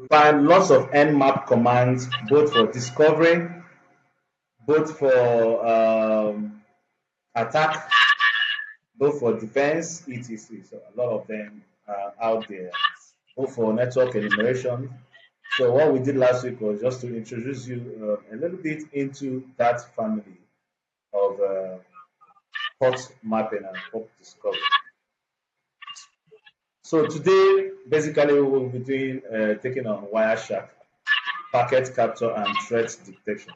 find lots of nmap commands, both for discovery, both for attack, both for defense, etc. So a lot of them are out there, both for network enumeration. So what we did last week was just to introduce you a little bit into that family of port mapping and port discovery. So today, basically, we will be doing taking on Wireshark, packet capture, and threat detection.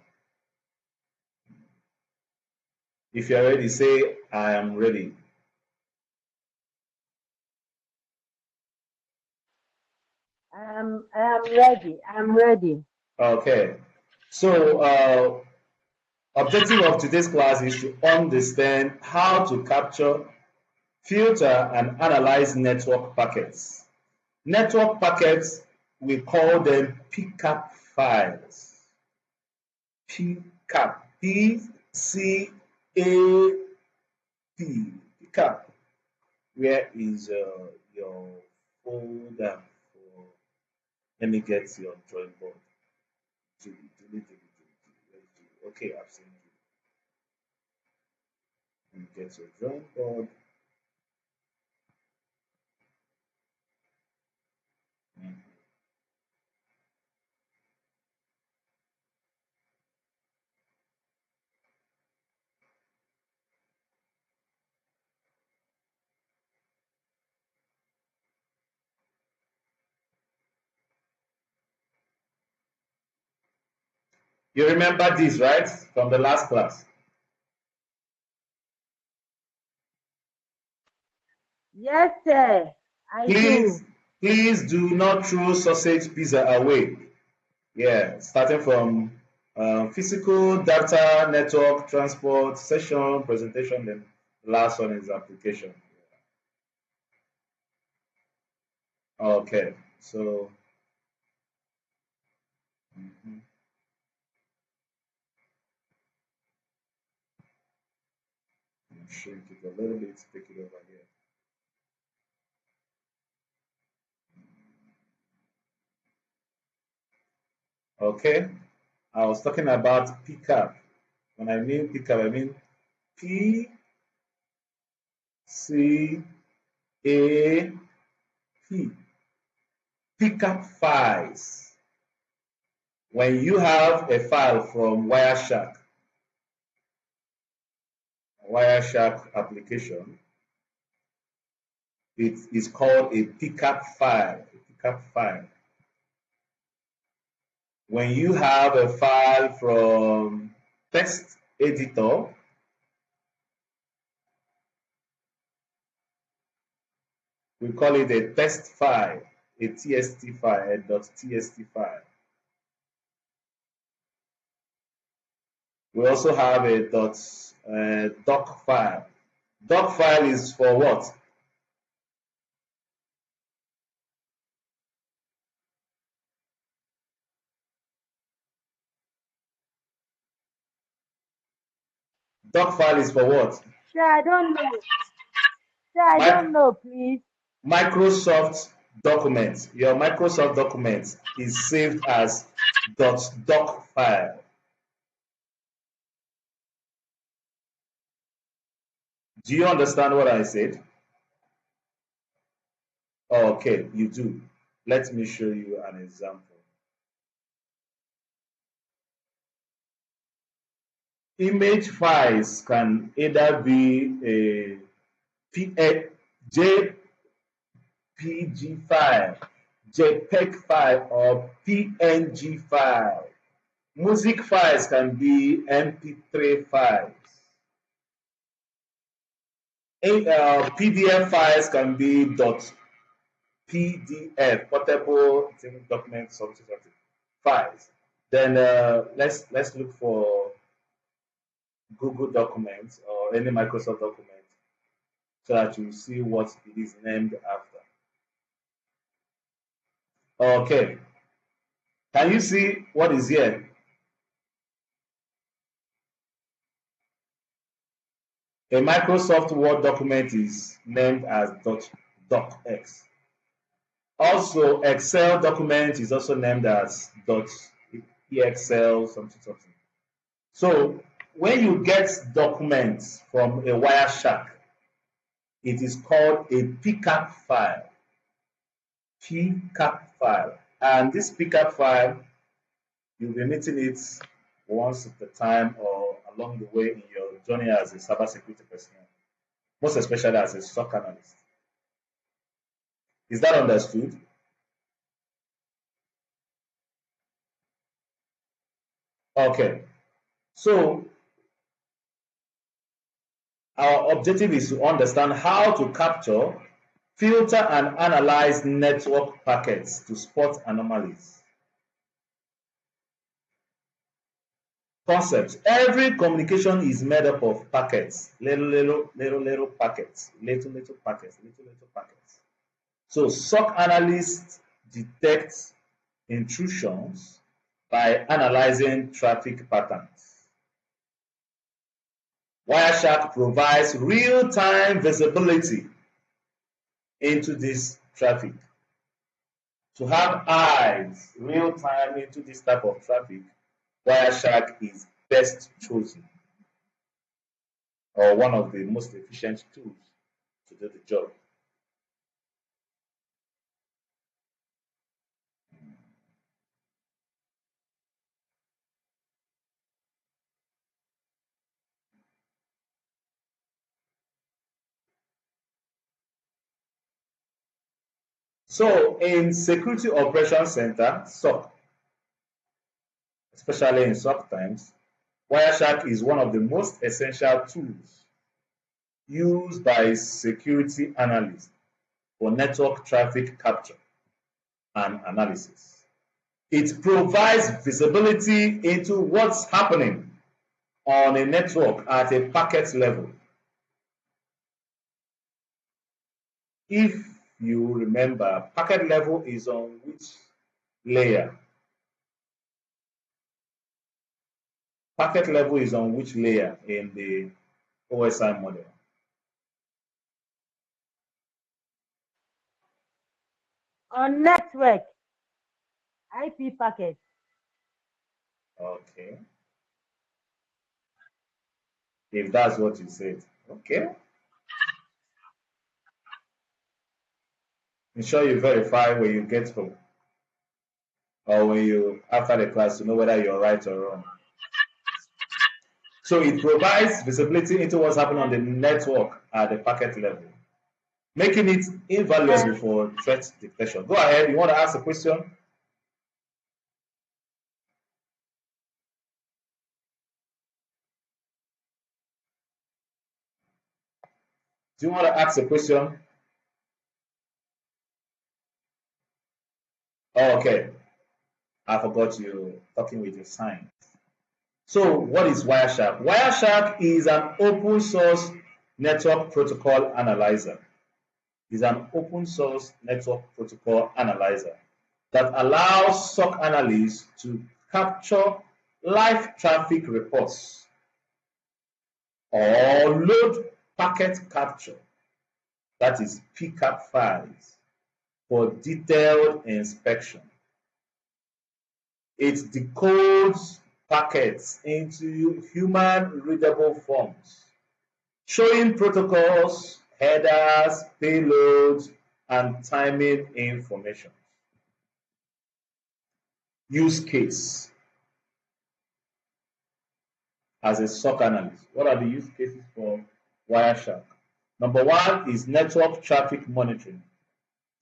If you're ready, say, I am ready. I'm ready. I'm ready. Okay. So, objective of today's class is to understand how to capture, filter, and analyze network packets. Network packets, we call them PCAP files. PCAP. P-C-A-P. PCAP. Where is your folder for? Let me get your drawing board. Okay, I've seen you. Let me get your drawing board. You remember this, right? From the last class. Yes, sir. I Please, do. please do not throw sausage pizza away. Yeah, starting from physical, data, network, transport, session, presentation, then the last one is application. Okay, so shrink it a little bit, take it over here. Okay, I was talking about PCAP. When I mean PCAP, I mean P C A P. PCAP files. When you have a file from Wireshark application, it is called a PCAP file. A PCAP file. When you have a file from text editor, we call it a text file, a TST file, a .txt file. We also have a doc file. Doc file is for what? Doc file is for what? Sir, I don't know. Sir, I don't know, please. Microsoft document. Your Microsoft document is saved as .doc file. Do you understand what I said? Okay, you do. Let me show you an example. Image files can either be a JPG file, JPEG file, or PNG file. Music files can be MP3 files. PDF files can be .pdf, portable document something files. Then let's look for Google documents or any Microsoft document so that you see what it is named after. Okay, can you see what is here? A Microsoft Word document is named as .docx. Also, Excel document is also named as .exl something something. So when you get documents from a Wireshark, it is called a PCAP file. PCAP file. And this PCAP file, you'll be meeting it once at a time or along the way in your journey as a cybersecurity personnel, most especially as a SOC analyst. Is that understood? Okay. So our objective is to understand how to capture, filter, and analyze network packets to spot anomalies. Concepts. Every communication is made up of packets, little packets, little packets, little packets. So SOC analysts detect intrusions by analyzing traffic patterns. Wireshark provides real-time visibility into this traffic. To have eyes real-time into this type of traffic, Wireshark is best chosen, or one of the most efficient tools to do the job. So in Security Operations Center, SOC, especially in SOC times, Wireshark is one of the most essential tools used by security analysts for network traffic capture and analysis. It provides visibility into what's happening on a network at a packet level. If you remember, packet level is on which layer? Packet level is on which layer in the OSI model? On network, IP packet. Okay. If that's what you said. Okay. Ensure you verify where you get from, or when you after the class to know whether you're right or wrong. So it provides visibility into what's happening on the network at the packet level, making it invaluable for threat detection. Go ahead. You want to ask a question? Do you want to ask a question? Oh, okay. I forgot you talking with your sign. So what is Wireshark? Wireshark is an open source network protocol analyzer. Is an open source network protocol analyzer that allows SOC analysts to capture live traffic reports or load packet capture, that is PCAP files, for detailed inspection. It decodes packets into human readable forms, showing protocols, headers, payloads, and timing information. Use case as a SOC analyst. What are the use cases for Wireshark? Number one is network traffic monitoring.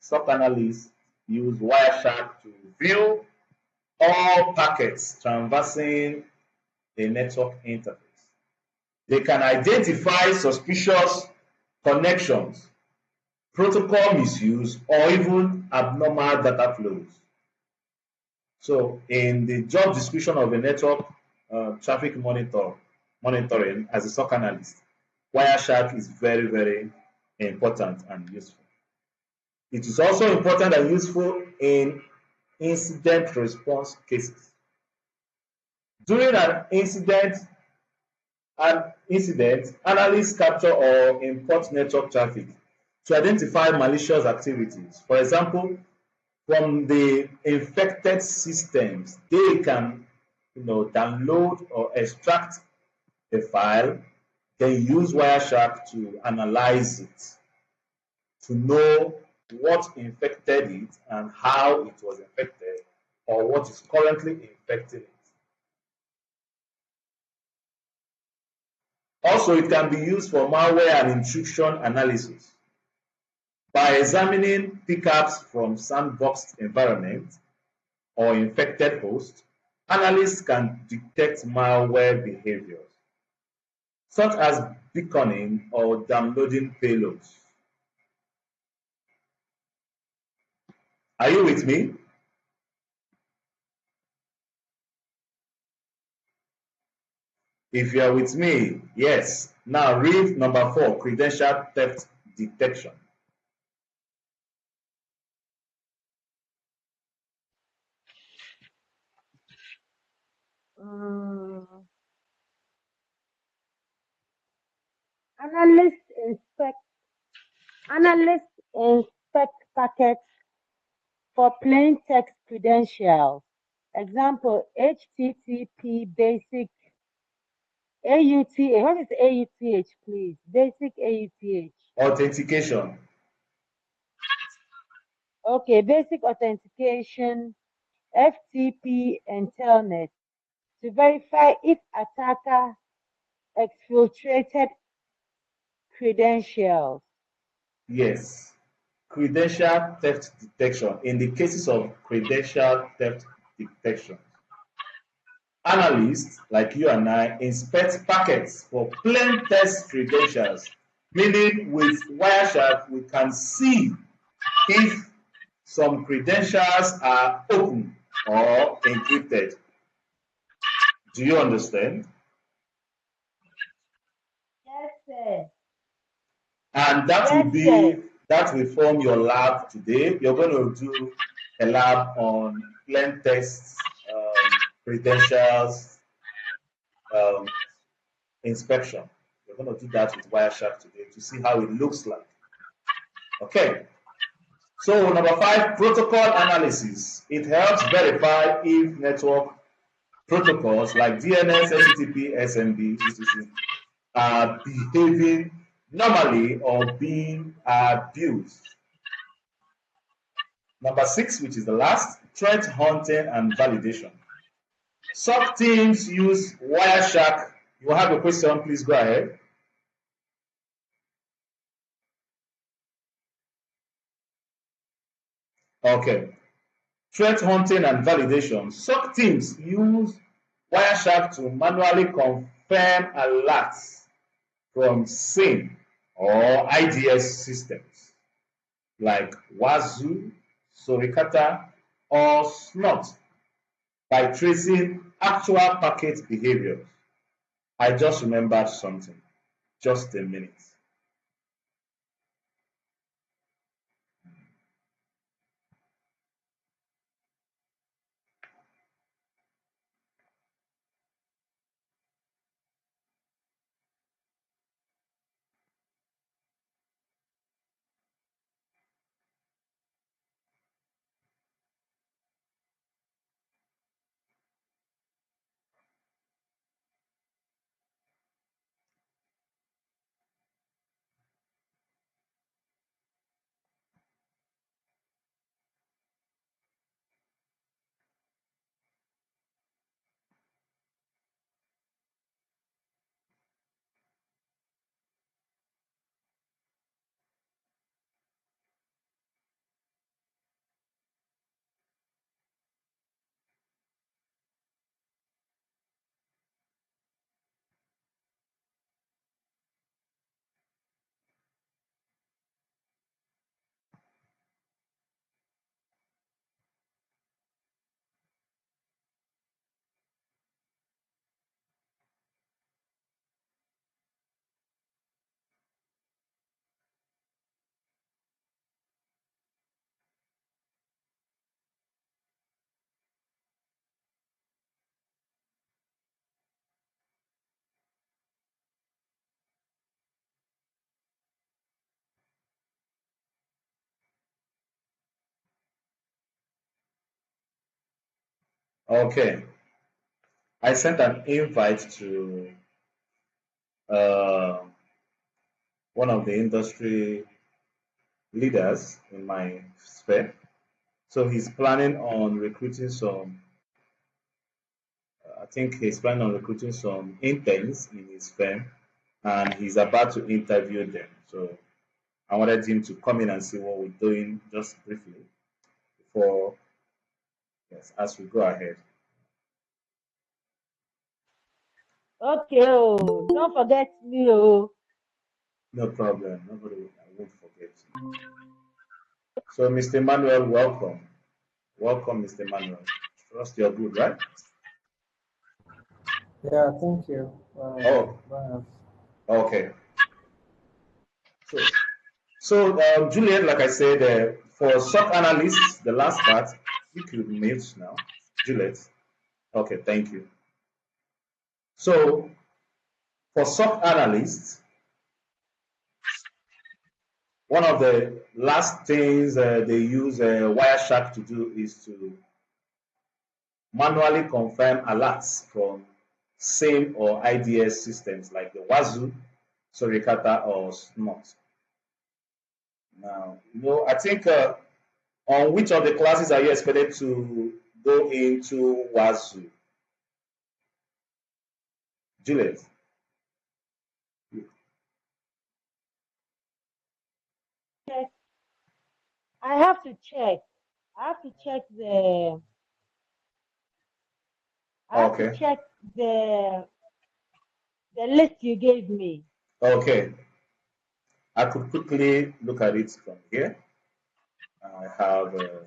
SOC analysts use Wireshark to view all packets traversing a network interface. They can identify suspicious connections, protocol misuse, or even abnormal data flows. So in the job description of a network traffic monitoring as a SOC analyst, Wireshark is very, very important and useful. It is also important and useful in incident response cases. During an incident, analysts capture or import network traffic to identify malicious activities. For example, from the infected systems. They can, download or extract a file, then use Wireshark to analyze it, to know what infected it and how it was infected, or what is currently infecting it. Also, it can be used for malware and intrusion analysis. By examining PCAPs from sandboxed environments or infected hosts, analysts can detect malware behaviors, such as beaconing or downloading payloads. Are you with me? If you are with me, yes. Now read number 4, credential theft detection. Mm, analysts inspect analysts inspect packets for plain text credentials. Example: HTTP basic AUTH. What is AUTH, please? Basic AUTH. Authentication. Okay, basic authentication, FTP and telnet to verify if attacker exfiltrated credentials. Yes. Credential theft detection. In the cases of credential theft detection, analysts like you and I inspect packets for plain text credentials, meaning with Wireshark we can see if some credentials are open or encrypted. Do you understand? Yes, sir. And that will Yes, sir. be that will form your lab today. You're going to do a lab on plain text credentials um, inspection. You're going to do that with Wireshark today to see how it looks like. Okay. So number 5, protocol analysis. It helps verify if network protocols like DNS, HTTP, SMB, etc. are behaving normally or being abused. Number 6, which is the last, threat hunting and validation. SOC teams use Wireshark. You have a question, please go ahead. Okay. Threat hunting and validation. SOC teams use Wireshark to manually confirm alerts from SIEM or IDS systems like Wazoo, Suricata, or Snot by tracing actual packet behaviors. I just remembered something. Just a minute. Okay. I sent an invite to uh, one of the industry leaders in my sphere. So he's planning on recruiting some, I think he's planning on recruiting some interns in his firm and he's about to interview them. So I wanted him to come in and see what we're doing just briefly before, yes, as we go ahead. Okay, oh, don't forget me, oh. No problem. Nobody, I won't forget. So, Mr. Manuel, welcome. Welcome, Mr. Manuel. Trust you're good, right? Yeah, thank you. Oh, Bye. okay. So, Juliet, like I said, for SOC analysts, the last part, you could mute now. Juliet. Okay, thank you. So, for SOC analysts, one of the last things they use Wireshark to do is to manually confirm alerts from SAME or IDS systems like the Wazoo, Suricata, or SNOT. Now, I think on which of the classes are you expected to go into Wazoo? Juliet. Check. I have to check. I have to check the. I have to Okay. check the list you gave me. Okay. I could quickly look at it from here. I have one.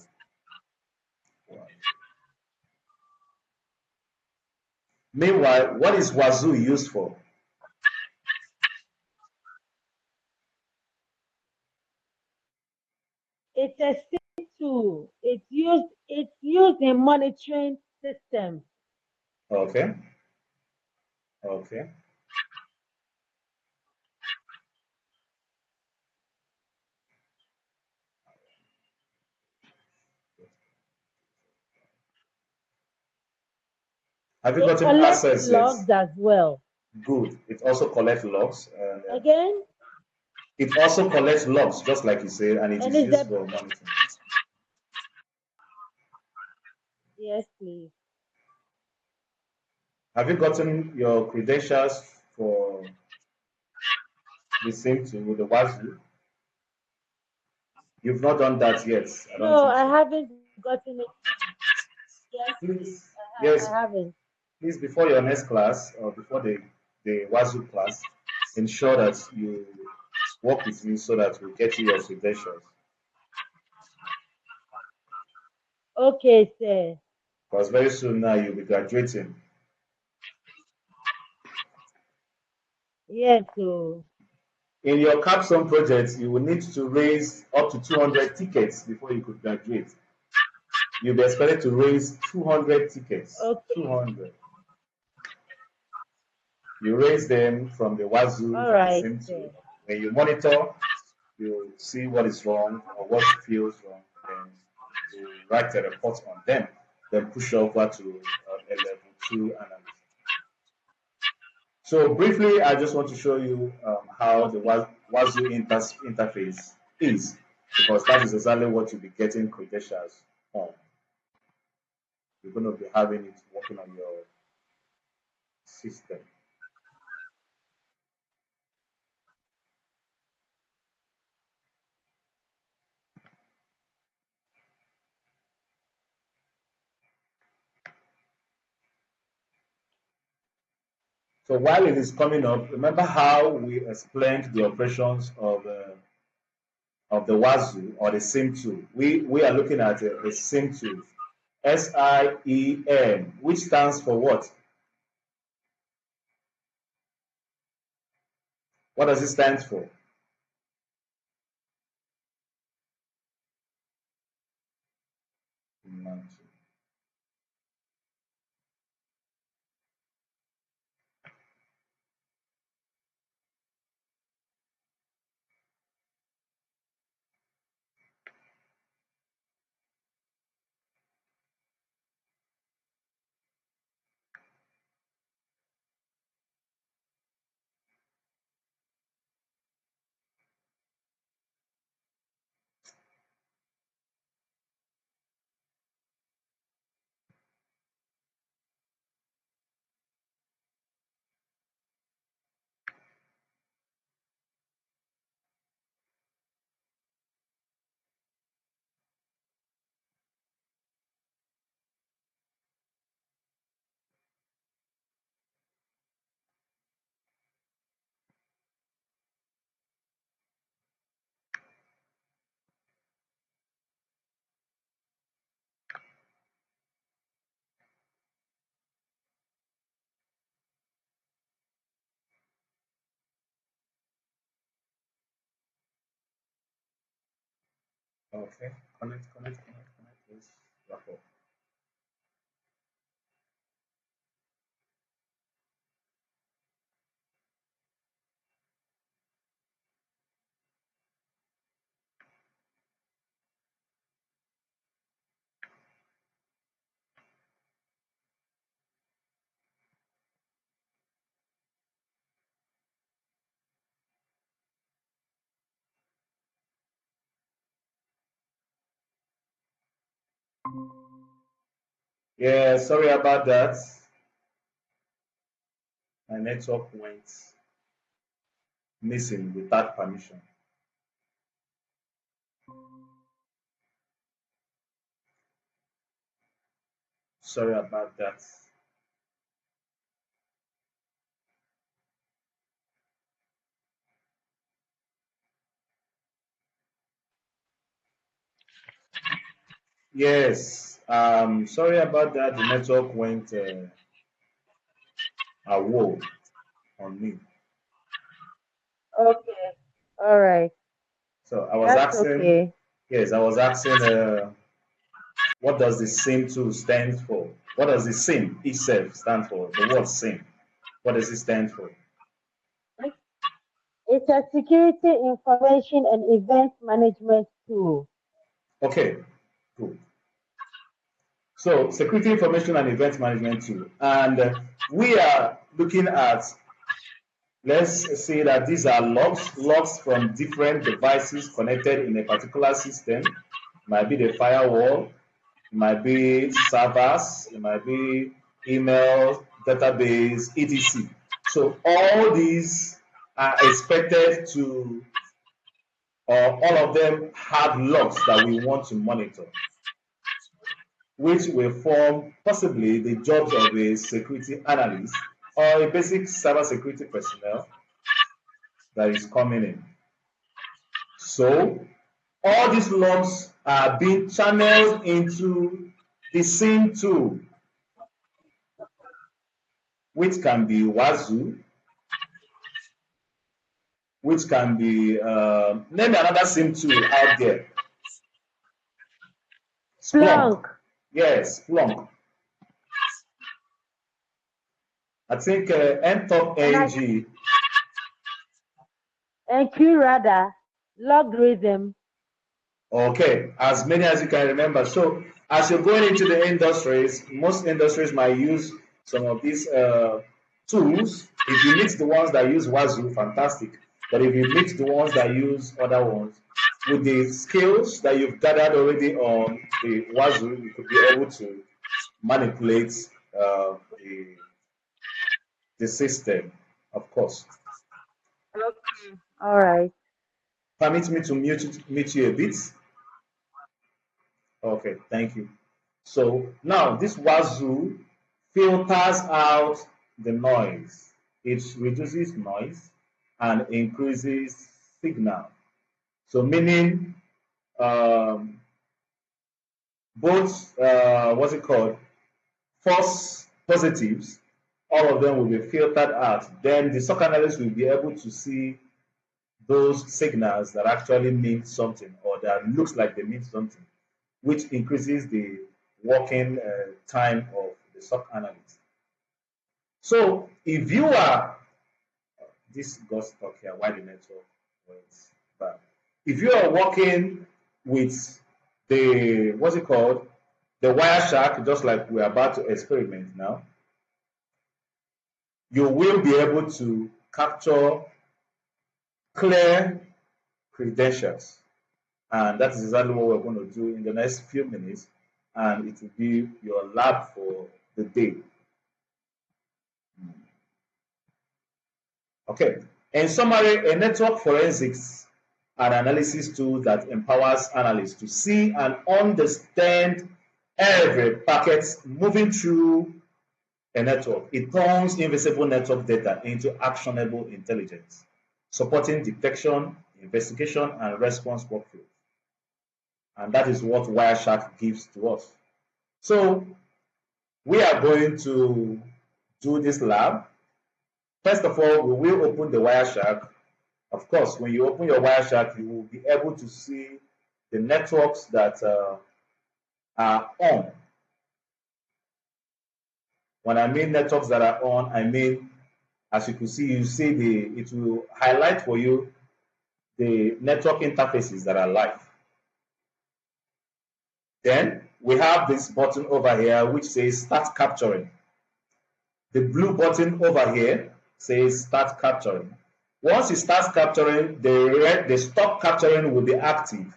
Meanwhile, what is Wazoo used for? It's a SIM tool. It's used in monitoring systems. Okay. Okay. Have you It gotten collects access yet? logs as well. Good. It also collects logs. And Again, it also collects logs, just like you said, and it and is is used the for monitoring. yes, please. Have you gotten your credentials for the same tool, the Wazoo? You've not done that yet. I don't No, think I so. haven't gotten it. Yes, please. Please, yes, I haven't. please, before your next class or before the Wazoo class, ensure that you work with me so that we'll get you your credentials. Okay, sir. Because very soon now you'll be graduating. Yes, so In your capstone project, you will need to raise up to 200 tickets before you could graduate. You'll be expected to raise 200 tickets. okay. 200. You raise them from the Wazoo, All from the right, same tool. sir. When you monitor, you see what is wrong or what feels wrong, then you write a report on them, then push over to a level 2 analyst. So briefly, I just want to show you how the Okay. Wazoo interface is, because that is exactly what you'll be getting credentials on. You're going to be having it working on your system. So while it is coming up, remember how we explained the operations of the Wazoo or the SIM tool. We are looking at a SIM tool, SIEM, which stands for what? What does it stand for? Okay, connect, please. Wrap up. Yeah, sorry about that. My network went missing without permission. Sorry about that. Yes, sorry about that. The network went AWOL on me. Okay. All right. So I was That's asking, okay. yes, I was asking, what does the SIM tool stand for? What does the SIM itself stand for? The word SIM. What does it stand for? It's it's a security information and event management tool. Okay, good. So security information and event management tool. And we are looking at, let's say that these are logs from different devices connected in a particular system. It might be the firewall, it might be servers, it might be email, database, etc. So all these are expected to, or all of them have logs that we want to monitor, which will form possibly the jobs of a security analyst or a basic cybersecurity personnel that is coming in. So all these logs are being channeled into the same tool, which can be Wazoo, which can be, name another SIM tool out there. Splunk. Splunk Yes, Splunk. I think NTOP and AG. QRadar, logarithm. Okay, as many as you can remember. So as you're going into the industries, most industries might use some of these tools. If you meet the ones that use Wazoo, fantastic. But if you meet the ones that use other ones, with the skills that you've gathered already on the Wazoo, you could be able to manipulate the system, of course. Okay. All right. Permit me to mute you a bit. Okay, thank you. So now this Wazoo filters out the noise. It reduces noise and increases signal. So meaning, um, both what's it called, false positives, all of them will be filtered out. Then the SOC analyst will be able to see those signals that actually mean something or that looks like they mean something, which increases the working time of the SOC analyst. So if you are, this got stuck here, why the network went bad. If you are working with the, what's it called, the Wireshark, just like we're about to experiment now, you will be able to capture clear credentials. And that is exactly what we're going to do in the next few minutes. And it will be your lab for the day. Okay. In summary, a network forensics and analysis tool that empowers analysts to see and understand every packet moving through a network. It turns invisible network data into actionable intelligence, supporting detection, investigation, and response workflows. And that is what Wireshark gives to us. So we are going to do this lab. First of all, we will open the Wireshark. Of course, when you open your Wireshark, you will be able to see the networks that are on. When I mean networks that are on, I mean, as you can see, it will highlight for you the network interfaces that are live. Then we have this button over here which says start capturing. The blue button over here says start capturing. Once it starts capturing, the stop capturing will be active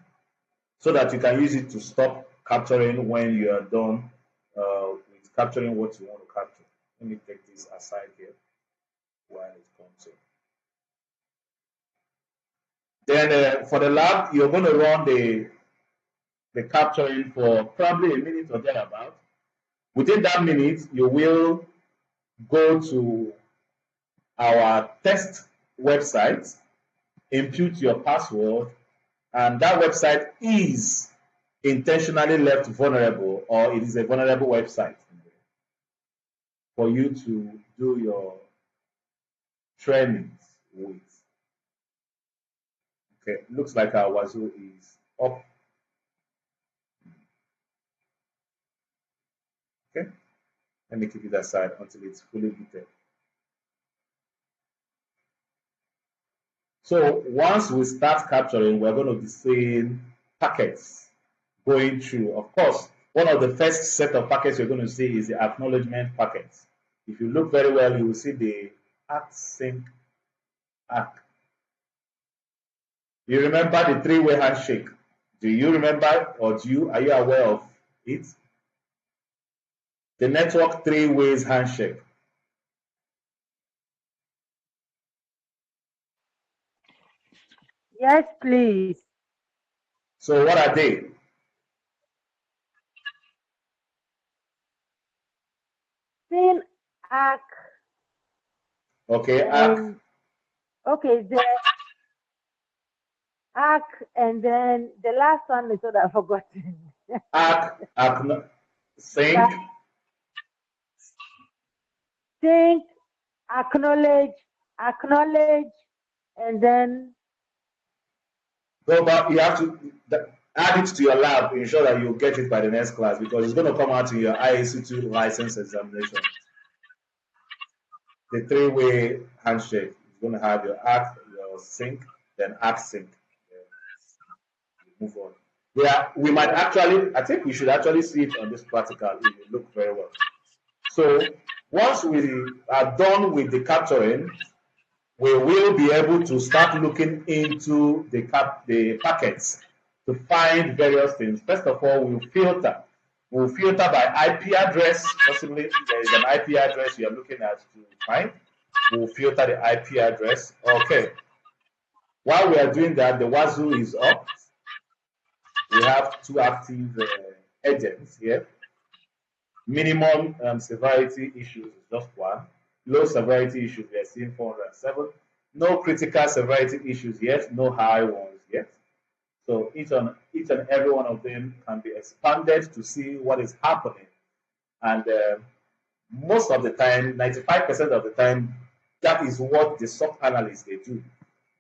so that you can use it to stop capturing when you are done with capturing what you want to capture. Let me take this aside here while it comes in. Then for the lab, you're going to run the capturing for probably a minute or thereabout. Within that minute, you will go to our test website, input your password, and that website is intentionally left vulnerable, or it is a vulnerable website for you to do your trainings with. Okay, looks like our Wazoo is up. Okay, let me keep it aside until it's fully booted. So once we start capturing, we're going to be seeing packets going through. Of course, one of the first set of packets you're going to see is the acknowledgement packets. If you look very well, you will see the ATT&CK. You remember the three-way handshake? Do you remember, or are you aware of it? The network three ways handshake. Yes, please. So what are they? SYN, ACK. Okay, ACK. Okay, the ACK, and then the last one is what I've forgotten. ACK, sync. Sync, acknowledge, and then Go back. You have to add it to your lab. Ensure that you get it by the next class because it's going to come out in your IAC2 license examination. The three-way handshake is going to have your ACK, your sync, then ACK sync. Move on. Yeah, we might actually. I think we should actually see it on this practical if you look very well. So once we are done with the capturing, we will be able to start looking into the packets to find various things. First of all, we'll filter. We'll filter by IP address. Possibly there is an IP address you are looking at to find. We'll filter the IP address. Okay. While we are doing that, the Wazoo is up. We have two active agents here. Minimum severity issues is just one. Low severity issues, we are seeing 407. No critical severity issues yet, no high ones yet. So each and every one of them can be expanded to see what is happening. And most of the time, 95% of the time, that is what the SOC analysts they do.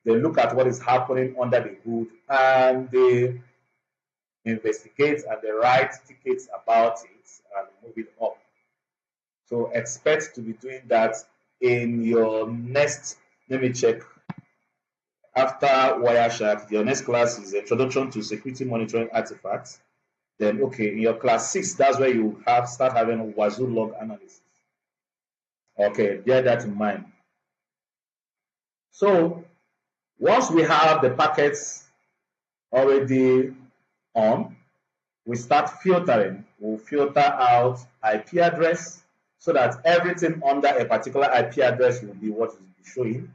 They look at what is happening under the hood and they investigate and they write tickets about it and move it up. So expect to be doing that in your next, let me check. After Wireshark, your next class is Introduction to Security Monitoring Artifacts. Then, okay, in your class 6, that's where you start having Wazoo log analysis. Okay, bear that in mind. So once we have the packets already on, we start filtering. We'll filter out IP address so that everything under a particular IP address will be what will be showing.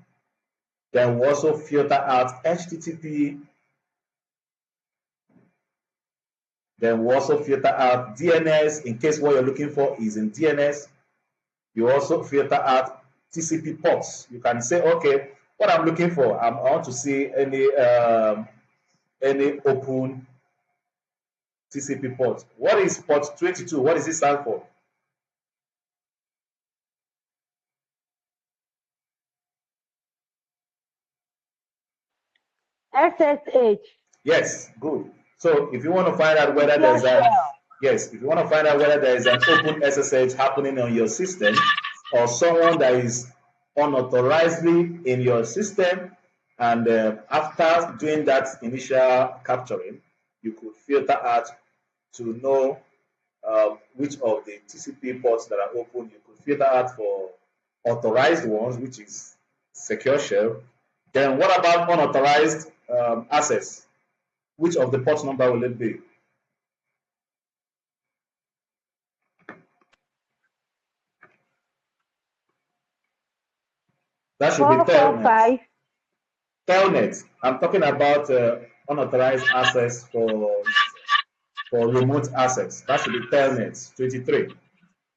Then we'll also filter out HTTP. Then we'll also filter out DNS in case what you're looking for is in DNS. You also filter out TCP ports. You can say, okay, what I'm looking for, I want to see any open TCP port. What is port 22? What does it stand for? SSH. Yes, good. So if you want to find out whether there's an if you want to find out whether there is an open SSH happening on your system or someone that is unauthorizedly in your system, and after doing that initial capturing, you could filter out to know which of the TCP ports that are open. You could filter out for authorized ones, which is secure shell. Then what about unauthorized access? Which of the port number will it be? That should be telnet. Telnet. I'm talking about unauthorized access for remote access. That should be telnet 23,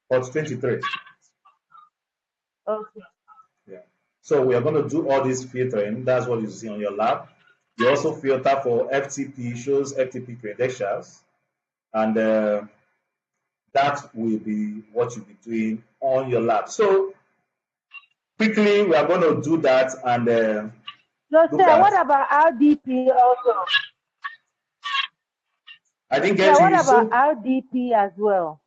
port 23. Okay. Yeah. So we are going to do all this filtering. That's what you see on your lab. You also filter for FTP, shows FTP credentials, and that will be what you'll be doing on your lab. So quickly, we are going to do that and so sir, what about RDP also? I didn't get you. What about RDP as well?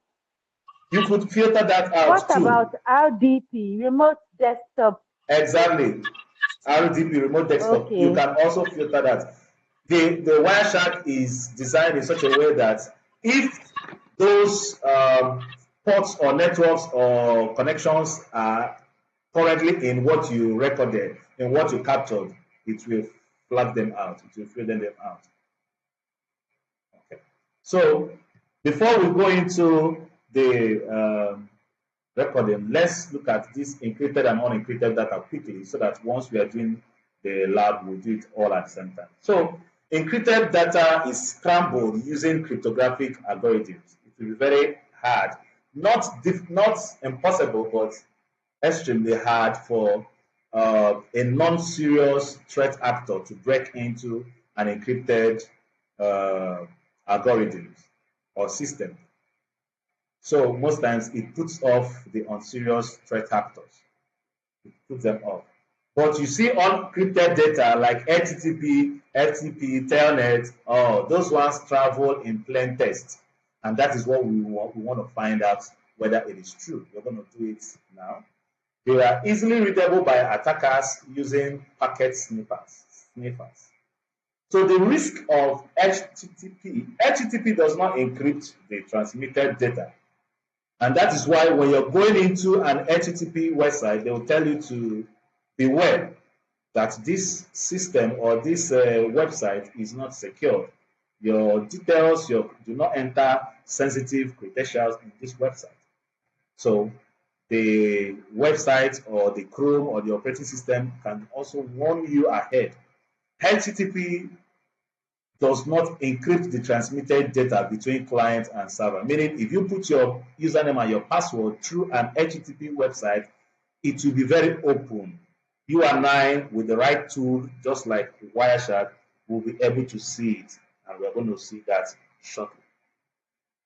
You could filter that out what too. What about RDP, remote desktop? Exactly. RDP, remote desktop. Okay. You can also filter that. The Wireshark is designed in such a way that if those ports or networks or connections are currently in what you recorded, in what you captured, it will flag them out. It will filter them out. Okay. So before we go into the recording, let's look at this encrypted and unencrypted data quickly so that once we are doing the lab, we'll do it all at the same time. So encrypted data is scrambled using cryptographic algorithms. It will be very hard, not impossible, but extremely hard for a non-serious threat actor to break into an encrypted algorithm or system. So most times it puts off the unserious threat actors. It puts them off. But you see unencrypted data like HTTP, FTP, Telnet, those ones travel in plain text. And that is what we want to find out whether it is true. We're going to do it now. They are easily readable by attackers using packet sniffers. So the risk of HTTP does not encrypt the transmitted data. And that is why when you're going into an HTTP website, they will tell you to beware that this system or this website is not secure. Your details, do not enter sensitive credentials in this website. So the website or the Chrome or the operating system can also warn you ahead. HTTP does not encrypt the transmitted data between client and server. Meaning, if you put your username and your password through an HTTP website, it will be very open. You and I, with the right tool, just like Wireshark, will be able to see it. And we're going to see that shortly.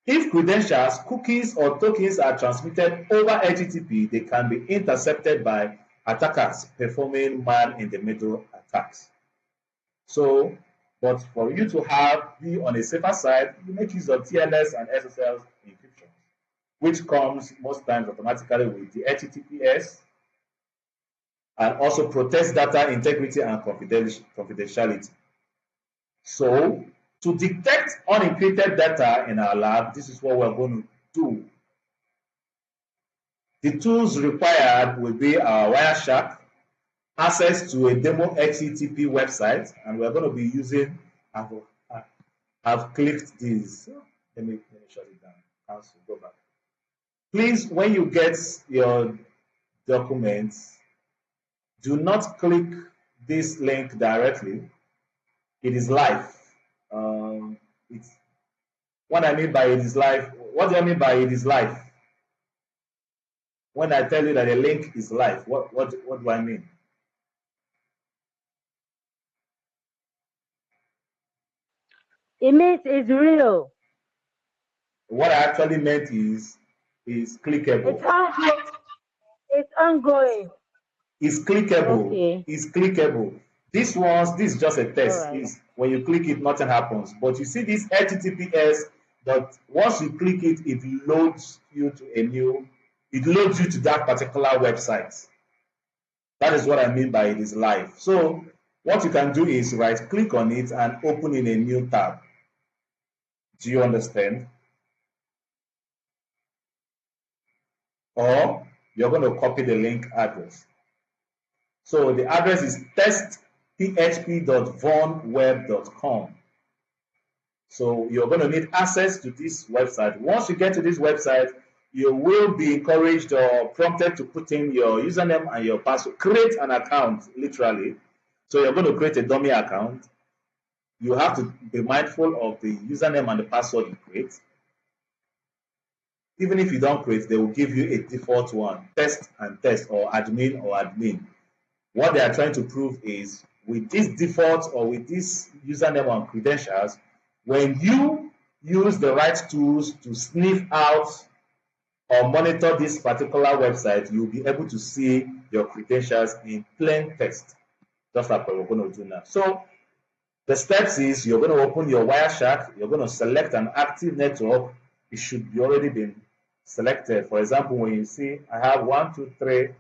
If credentials, cookies, or tokens are transmitted over HTTP, they can be intercepted by attackers performing man-in-the-middle attacks. So, but for you to be on a safer side, you make use of TLS and SSL encryption, which comes most times automatically with the HTTPS and also protects data integrity and confidentiality. So, to detect unencrypted data in our lab, this is what we're going to do. The tools required will be our Wireshark, access to a demo HTTP website, and we're going to be using, I've clicked this. Let me shut it down. Cancel, go back. Please, when you get your documents, do not click this link directly. It is live. What I mean by it is live, what do I mean by it is live? When I tell you that a link is live, what do I mean? It means it's real. What I actually meant is clickable. It's ongoing. It's clickable. Okay. It's clickable. This is just a All test. right. Is when you click it, nothing happens. But you see this HTTPS, that once you click it, it loads you to that particular website. That is what I mean by it is live. So what you can do is right click on it and open in a new tab. Do you understand? Or you're going to copy the link address. So the address is testphp.vonweb.com. So you're going to need access to this website. Once you get to this website, you will be encouraged or prompted to put in your username and your password. Create an account, literally. So you're going to create a dummy account. You have to be mindful of the username and the password you create. Even if you don't create, they will give you a default one, test and test, or admin or admin. What they are trying to prove is with this default or with this username and credentials, when you use the right tools to sniff out or monitor this particular website, you'll be able to see your credentials in plain text, just like what we're going to do now. So the steps is you're going to open your Wireshark, you're going to select an active network. It should be already been selected. For example, when you see I have 1, 2, 3,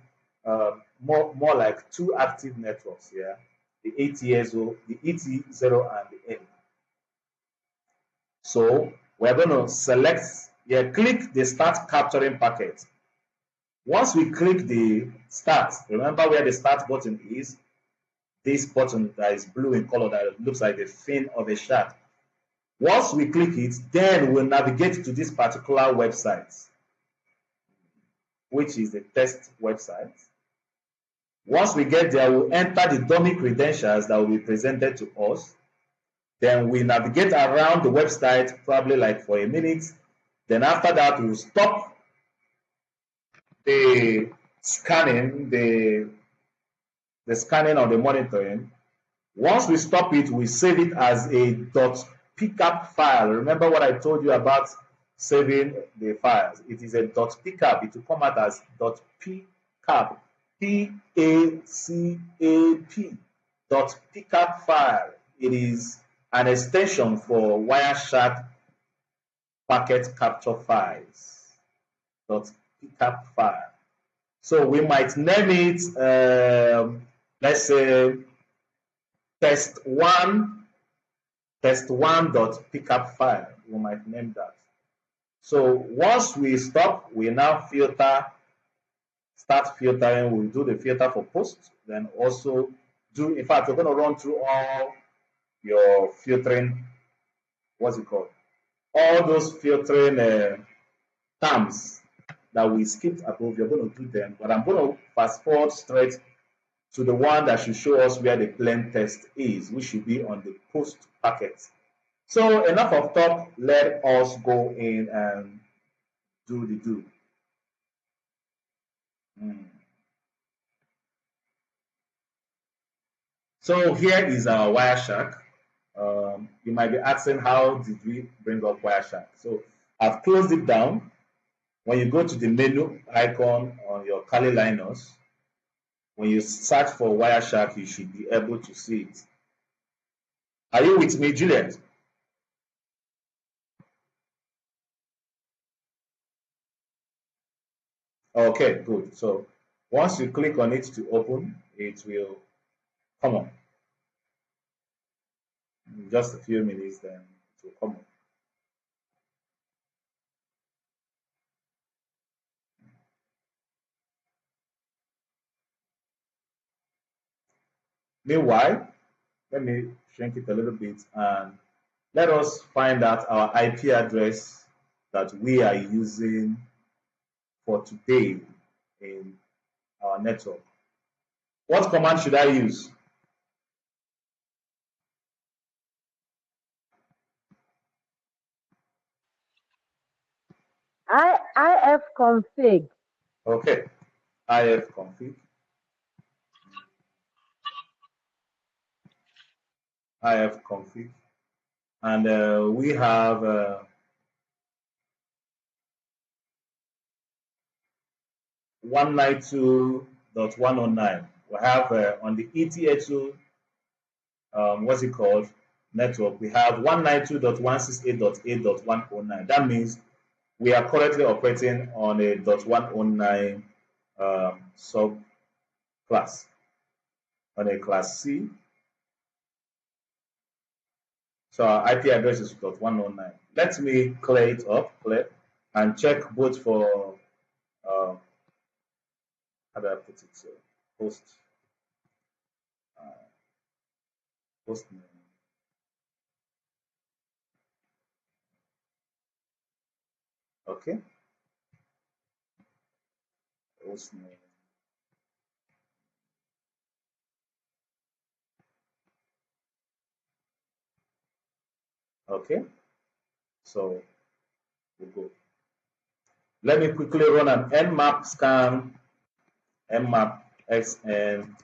more like 2 active networks here, the ATSO, the ET0 and the N. So we're going to select here, click the start capturing packet. Once we click the start, remember where the start button is, this button that is blue in color that looks like the fin of a shark. Once we click it, then we'll navigate to this particular website, which is the test website. Once we get there, we'll enter the dummy credentials that will be presented to us. Then we navigate around the website, probably like for a minute. Then after that, we'll stop the scanning, the scanning or the monitoring. Once we stop it, we save it as a .pcap file. Remember what I told you about saving the files? It is a .pcap. It will come out as .pcap, P-A-C-A-P, .pcap file. It is an extension for Wireshark packet capture files, .pcap file. So we might name it, let's say, test1.pcap file. We might name that. So once we stop, we now start filtering. We'll do the filter for post, then also do, in fact, we're going to run through all your filtering, what's it called? All those filtering terms that we skipped above, you're going to do them, but I'm going to fast forward straight to the one that should show us where the plain text is, which should be on the post packet. So enough of talk, let us go in and do the do. So here is our Wireshark. You might be asking, how did we bring up Wireshark? So I've closed it down. When you go to the menu icon on your Kali Linux, when you search for Wireshark, you should be able to see it. Are you with me, Juliet? Okay, good. So once you click on it to open, it will come on. In just a few minutes, then it will come on. Meanwhile, let me shrink it a little bit and let us find out our IP address that we are using for today in our network. What command should I use? ifconfig. Okay, ifconfig. ifconfig. And we have 192.109. We have on the ETHO what's it called, network, we have 192.168.8.109. That means we are currently operating on a .109 sub class, on a class C. So our IP address is .109. Let me clear it up, and check both for how do I put it? Host, host name. Okay, host name. Okay, so we'll go. Let me quickly run an nmap scan, nmap xn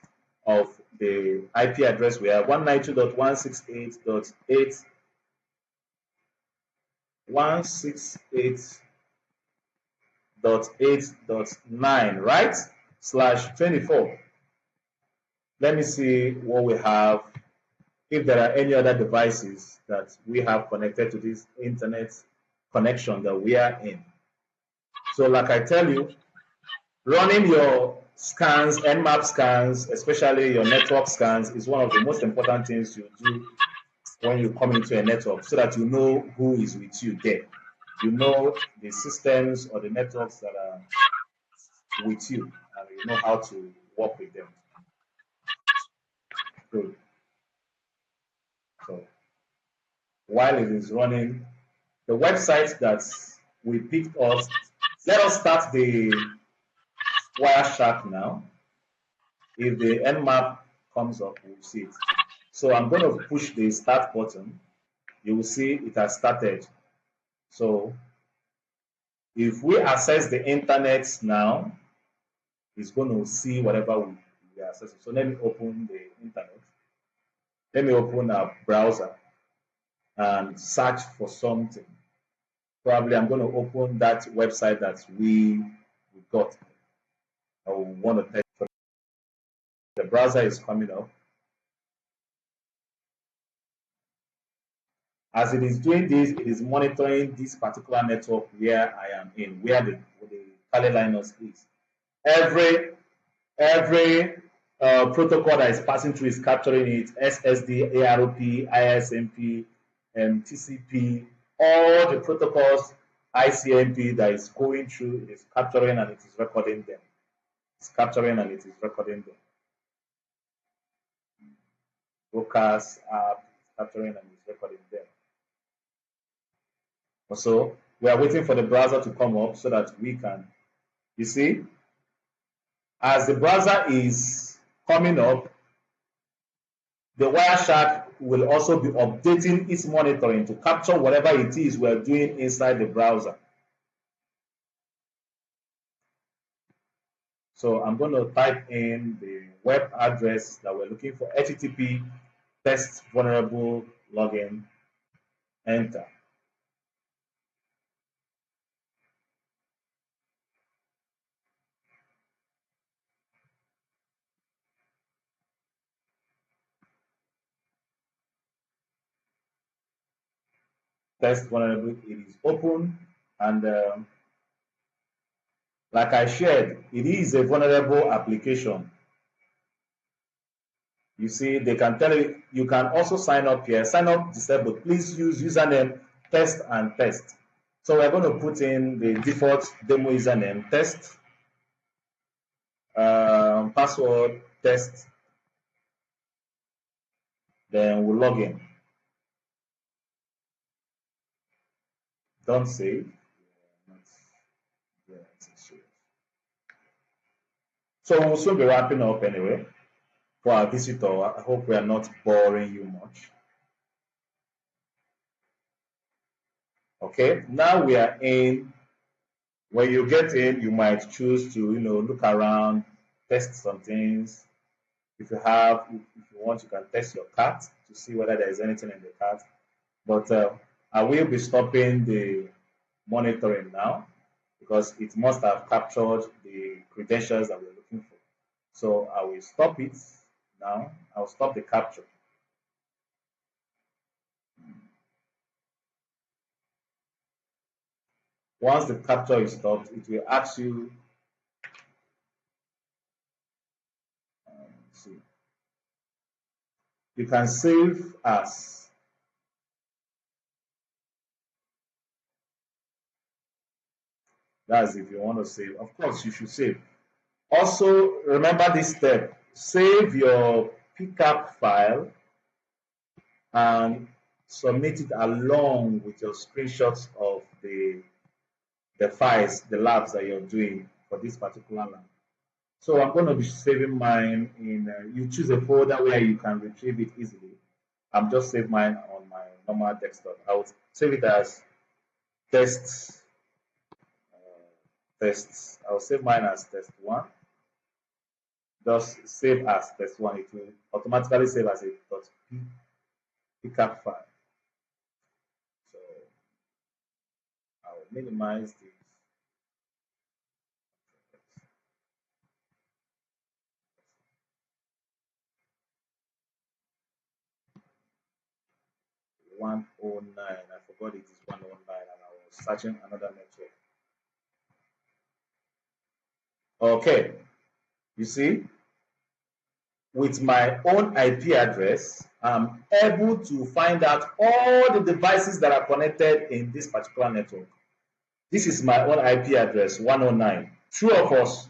of the IP address we have 192.168.8.168.8.9, right? /24. Let me see what we have, if there are any other devices that we have connected to this internet connection that we are in. So like I tell you, running your scans, nmap scans, especially your network scans, is one of the most important things you do when you come into a network, so that you know who is with you there. You know the systems or the networks that are with you, and you know how to work with them. Good. So while it is running, the website that we picked up, let us start the Wireshark now. If the nmap comes up, we'll see it. So I'm going to push the start button. You will see it has started. So if we access the internet now, it's going to see whatever we are accessing. So let me open the internet. Let me open a browser and search for something. Probably I'm going to open that website that we got. I want to test. The browser is coming up. As it is doing this, it is monitoring this particular network where I am in, where the Kali Linux is. Every protocol that is passing through is capturing it: SSD, ARP, ISMP, TCP, all the protocols, ICMP that is going through, it is capturing and it is recording them. It's capturing and it is recording them. Broadcast app, capturing and it's recording them. Also, we are waiting for the browser to come up so that we can, you see, as the browser is coming up, the Wireshark will also be updating its monitoring to capture whatever it is we're doing inside the browser. So I'm going to type in the web address that we're looking for: http test vulnerable login, enter. Test vulnerable, it is open, and like I shared, it is a vulnerable application. You see, they can tell you, you can also sign up here. Sign up disabled. Please use username test and test. So we're going to put in the default demo username, test, password, test. Then we'll log in. Don't save. So we'll soon be wrapping up anyway. For our visitor, I hope we are not boring you much. Okay, now we are in. When you get in, you might choose to, look around, test some things. If you want, you can test your cart to see whether there is anything in the cart. But I will be stopping the monitoring now, because it must have captured the credentials that we're looking for. So I will stop it now. I'll stop the capture. Once the capture is stopped, it will ask you, see, you can save as. That's if you want to save. Of course, you should save. Also, remember this step. Save your PCAP file and submit it along with your screenshots of the files, the labs that you're doing for this particular lab. So I'm going to be saving mine in, you choose a folder where you can retrieve it easily. I'm just save mine on my normal desktop. I will save it as test, tests. I'll save mine as test one. Just save as test one. It will automatically save as a .pcap file. So I will minimize this. 109. I forgot it is 109, and I was searching another network. Okay, you see, with my own IP address, I'm able to find out all the devices that are connected in this particular network. This is my own IP address, 109. True or false?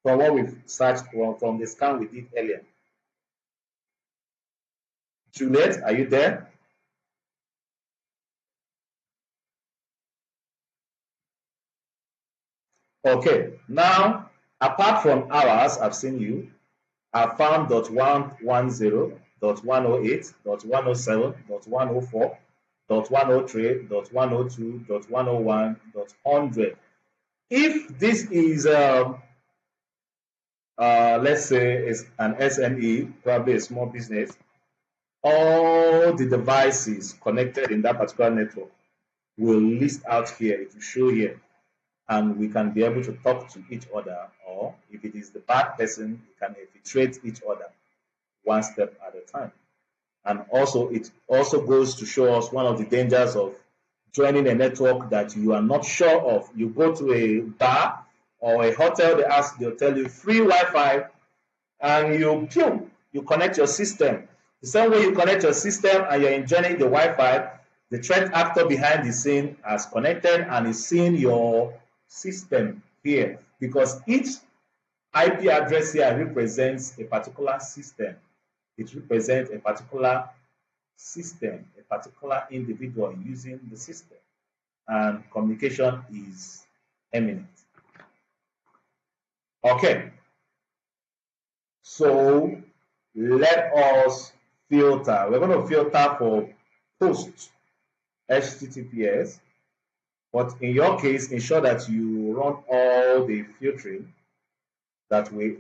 From what we've searched from the scan we did earlier. Juliet, are you there? Okay, now apart from ours, I've seen you. I found .110, .108, .107, .104, .103, .102, .101, .100. If this is, let's say, is an SME, probably a small business, all the devices connected in that particular network will list out here. It will show here, and we can be able to talk to each other, or if it is the bad person, we can infiltrate each other one step at a time. And also, it also goes to show us one of the dangers of joining a network that you are not sure of. You go to a bar or a hotel, they'll tell you free Wi-Fi, and you connect your system. The same way you connect your system and you're enjoying the Wi-Fi, the threat actor behind the scene has connected and is seeing your system here, because each IP address here represents a particular system. It represents a particular system, a particular individual using the system, and communication is imminent. Okay, so let us filter. We're going to filter for post HTTPS, but in your case, ensure that you run all the filtering that we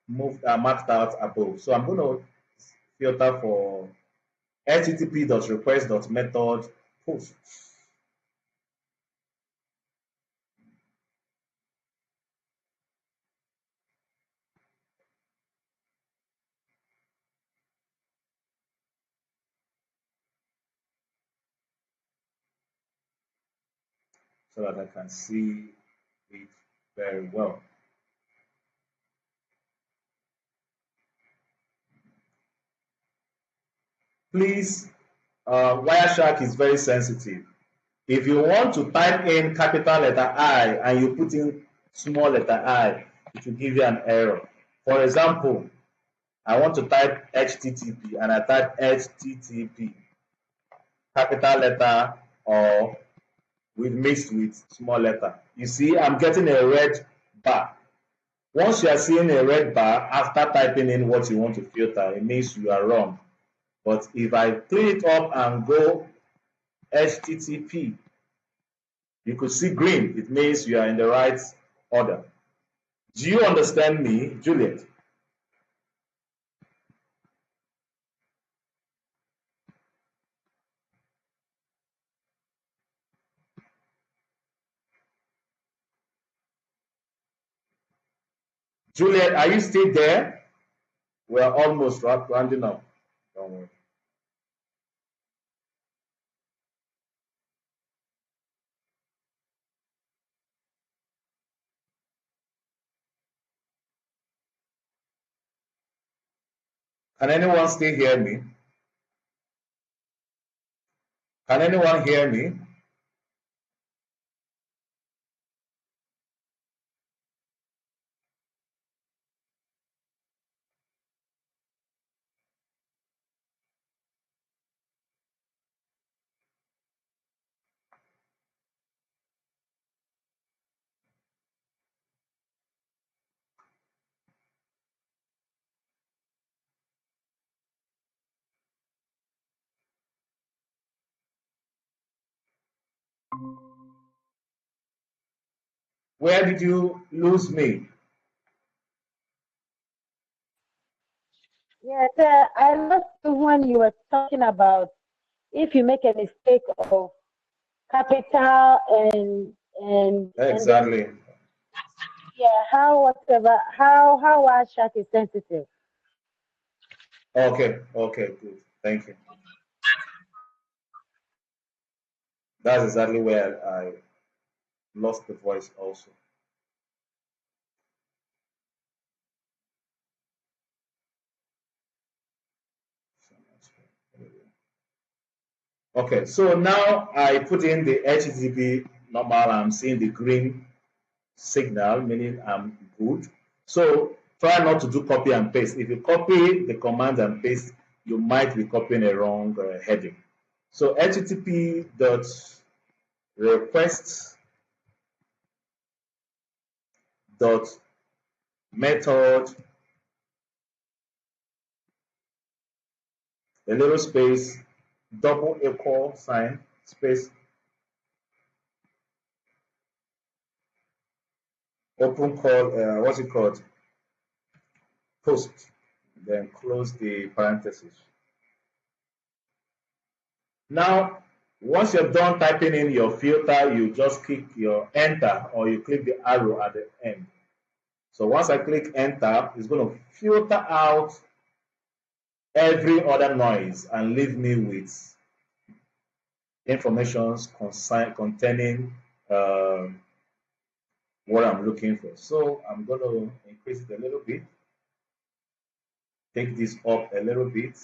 marked out above. So I'm going to filter for http.request.method posts. So that I can see it very well. Please, Wireshark is very sensitive. If you want to type in capital letter I and you put in small letter I, it will give you an error. For example, I want to type HTTP and I type HTTP, capital letter or mixed with small letter. You see, I'm getting a red bar. Once you are seeing a red bar after typing in what you want to filter, it means you are wrong. But if I clean it up and go HTTP, you could see green. It means you are in the right order. Do you understand me, Juliet? Juliet, are you still there? We are almost rounding up. Don't worry. Can anyone still hear me? Can anyone hear me? Where did you lose me? Yes, I lost you when you were talking about if you make a mistake of capital and then Exactly. yeah, how Wireshark is sensitive. Okay, okay, good. Thank you. That's exactly where I lost the voice also. Okay, so now I put in the HTTP normal. I'm seeing the green signal, meaning I'm good. So try not to do copy and paste. If you copy the command and paste, you might be copying a wrong heading. So HTTP dot request dot method, a little space, double equal sign, space, open call, what's it called? Post. Then close the parenthesis. Now, once you're done typing in your filter, you just click your enter or you click the arrow at the end. So once I click enter, it's going to filter out every other noise and leave me with information containing what I'm looking for. So I'm going to increase it a little bit, take this up a little bit.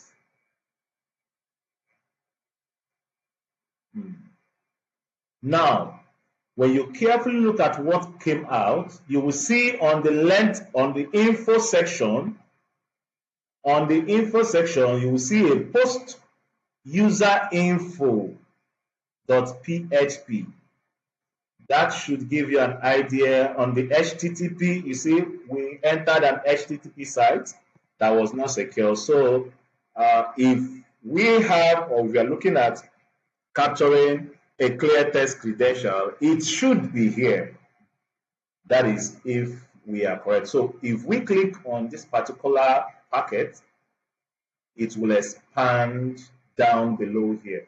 Now, when you carefully look at what came out, you will see on the length, on the info section, you will see a post user info .php. That should give you an idea. On the HTTP, you see, we entered an HTTP site that was not secure. So if we have, or we are looking at capturing a clear text credential, it should be here. That is if we are correct. So if we click on this particular packet, it will expand down below here.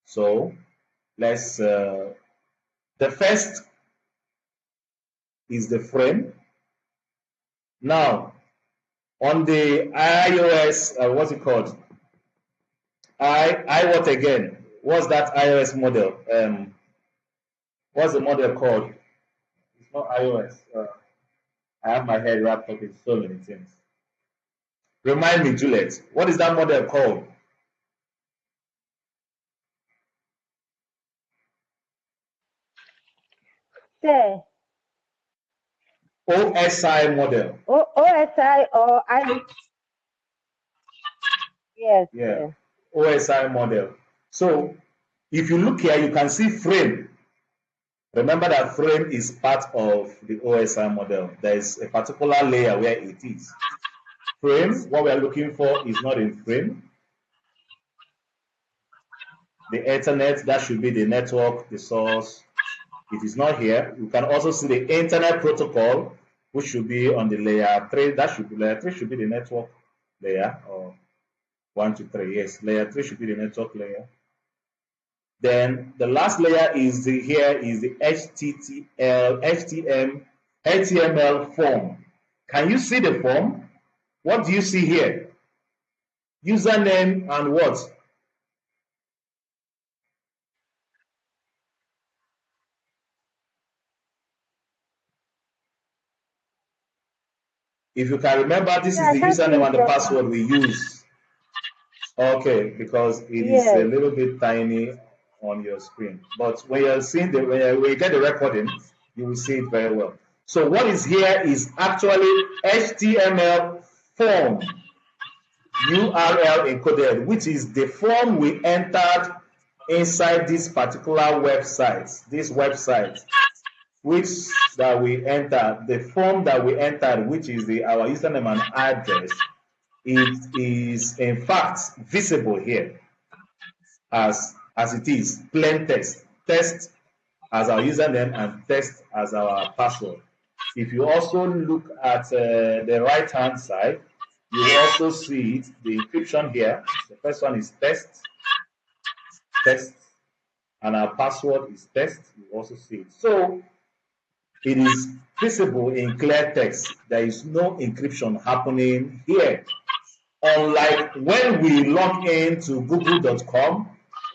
So let's, the first is the frame. Now, on the iOS, what's it called? What again? What's that iOS model? What's the model called? It's not iOS. I have my head wrapped up in so many things. Remind me, Juliet. What is that model called? Say OSI model. OSI or I yes, Yeah, yes. OSI model. So if you look here, you can see frame. Remember that frame is part of the OSI model. There is a particular layer where it is. Frame, what we are looking for is not in frame. The Ethernet, that should be the network, the source. It is not here. You can also see the internet protocol, which should be on the layer 3. That should be layer 3 should be the network layer, or 1 to 3. Yes, layer 3 should be the network layer. Then the last layer is here is the HTML form. Can you see the form? What do you see here? Username and what? If you can remember, this is the username and the password we use. Okay, because it is a little bit tiny on your screen. But when you're seeing when you get the recording, you will see it very well. So what is here is actually HTML form URL encoded, which is the form we entered inside this particular website. This website, which that we entered, the form that we entered, which is our username and address, it is in fact visible here as it is plain text. Text as our username and text as our password. If you also look at the right hand side, you will also see it, the encryption here. The first one is text, and our password is text. You also see it. So it is visible in clear text. There is no encryption happening here. Unlike when we log into google.com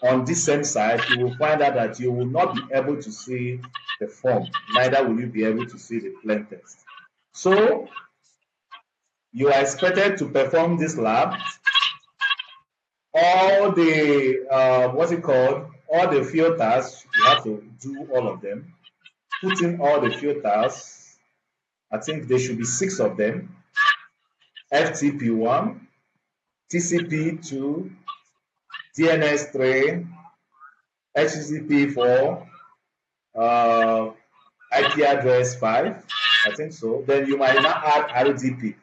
on this same site, you will find out that you will not be able to see the form. Neither will you be able to see the plain text. So you are expected to perform this lab. All the all the filters, you have to do all of them. Put in all the filters. I think there should be 6 of them. FTP1, TCP2, DNS3, HTTP4, IP address 5, I think so. Then you might not add RDP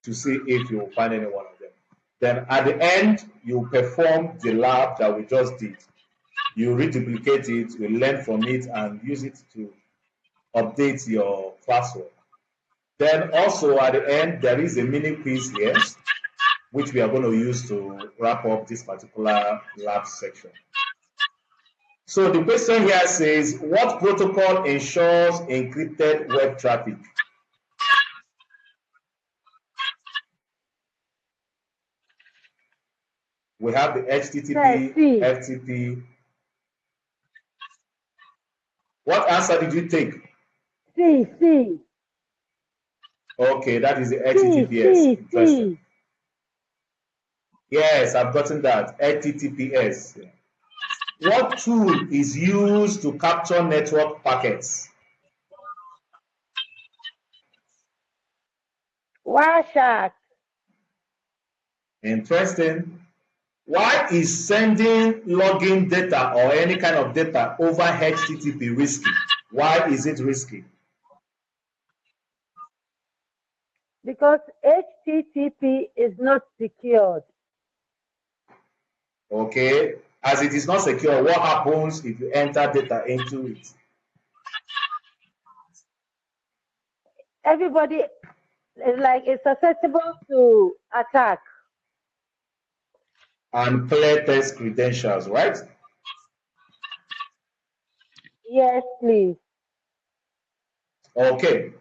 to see if you will find any one of them. Then at the end, you perform the lab that we just did. You reduplicate it, you learn from it, and use it to update your classwork. Then also at the end, there is a mini quiz here, which we are going to use to wrap up this particular lab section. So the question here says, what protocol ensures encrypted web traffic? We have the HTTP, FTP. What answer did you take? C. Okay, that is the HTTPS. Interesting. Yes, I've gotten that. HTTPS. What tool is used to capture network packets? Wireshark. Interesting. Why is sending login data or any kind of data over HTTP risky? Why is it risky? Because HTTP is not secured. Okay. As it is not secure, what happens if you enter data into it? Everybody is susceptible to attack. And clear test credentials, right? Yes, please. Okay.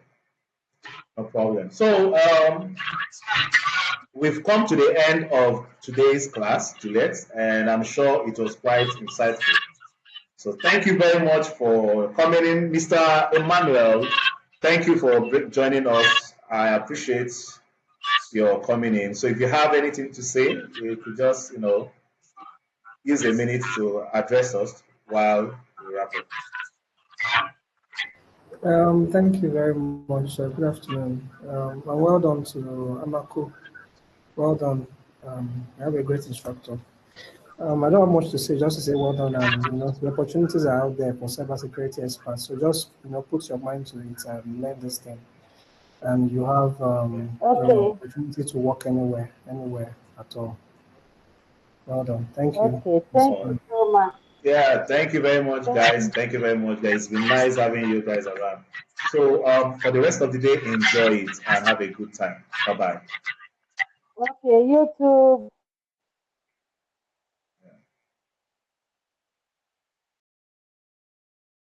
No problem. So we've come to the end of today's class, Juliet, and I'm sure it was quite insightful. So thank you very much for coming in, Mr. Emmanuel. Thank you for joining us. I appreciate your coming in. So if you have anything to say, you could just, use a minute to address us while we wrap up. Thank you very much. Good afternoon. And well done to Amako. Well done. You have a great instructor. I don't have much to say, just to say well done. The opportunities are out there for cybersecurity experts. So just put your mind to it and learn this thing, and you have opportunity to work anywhere at all. Well done. Thank you. Okay, thank you so much. Yeah, thank you very much, guys. Thank you very much, guys. It's been nice having you guys around. So for the rest of the day, enjoy it and have a good time. Bye-bye. Okay, you too.